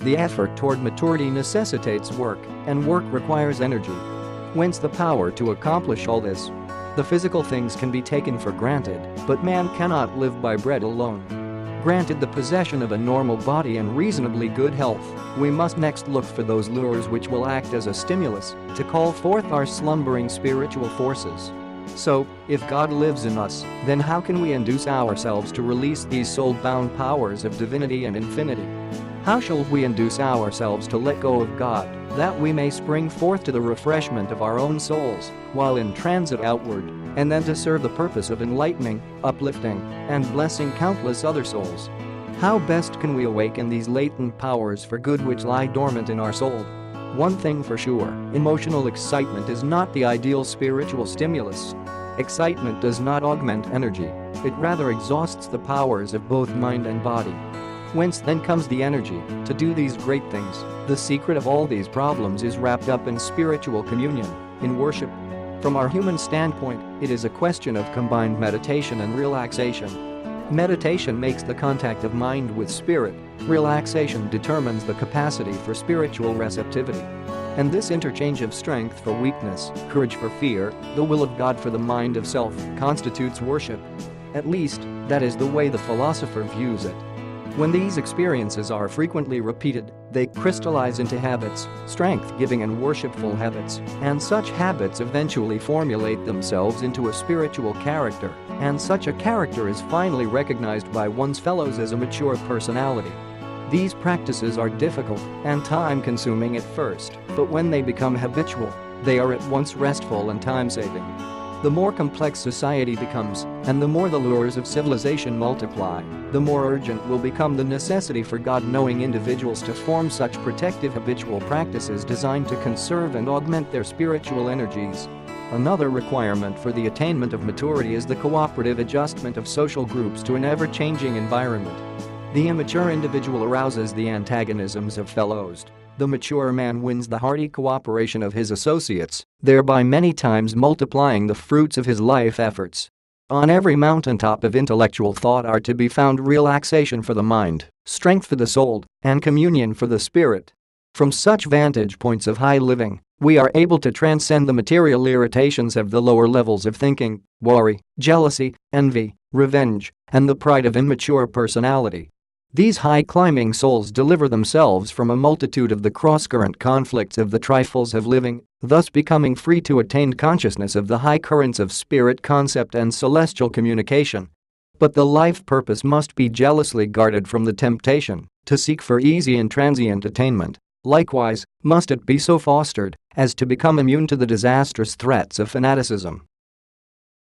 The effort toward maturity necessitates work, and work requires energy. Whence the power to accomplish all this? The physical things can be taken for granted, but man cannot live by bread alone. Granted the possession of a normal body and reasonably good health, we must next look for those lures which will act as a stimulus to call forth our slumbering spiritual forces. So, if God lives in us, then how can we induce ourselves to release these soul-bound powers of divinity and infinity? How shall we induce ourselves to let go of God, that we may spring forth to the refreshment of our own souls, while in transit outward, and then to serve the purpose of enlightening, uplifting, and blessing countless other souls? How best can we awaken these latent powers for good which lie dormant in our soul? One thing for sure, emotional excitement is not the ideal spiritual stimulus. Excitement does not augment energy, it rather exhausts the powers of both mind and body. Whence then comes the energy to do these great things? The secret of all these problems is wrapped up in spiritual communion, in worship. From our human standpoint, it is a question of combined meditation and relaxation. Meditation makes the contact of mind with spirit, relaxation determines the capacity for spiritual receptivity. And this interchange of strength for weakness, courage for fear, the will of God for the mind of self, constitutes worship. At least, that is the way the philosopher views it. When these experiences are frequently repeated, they crystallize into habits, strength-giving and worshipful habits, and such habits eventually formulate themselves into a spiritual character, and such a character is finally recognized by one's fellows as a mature personality. These practices are difficult and time-consuming at first, but when they become habitual, they are at once restful and time-saving. The more complex society becomes, and the more the lures of civilization multiply, the more urgent will become the necessity for God-knowing individuals to form such protective habitual practices designed to conserve and augment their spiritual energies. Another requirement for the attainment of maturity is the cooperative adjustment of social groups to an ever-changing environment. The immature individual arouses the antagonisms of fellows. The mature man wins the hearty cooperation of his associates, thereby many times multiplying the fruits of his life efforts. On every mountaintop of intellectual thought are to be found relaxation for the mind, strength for the soul, and communion for the spirit. From such vantage points of high living, we are able to transcend the material irritations of the lower levels of thinking, worry, jealousy, envy, revenge, and the pride of immature personality. These high-climbing souls deliver themselves from a multitude of the cross-current conflicts of the trifles of living, thus becoming free to attain consciousness of the high currents of spirit concept and celestial communication. But the life purpose must be jealously guarded from the temptation to seek for easy and transient attainment. Likewise, must it be so fostered as to become immune to the disastrous threats of fanaticism,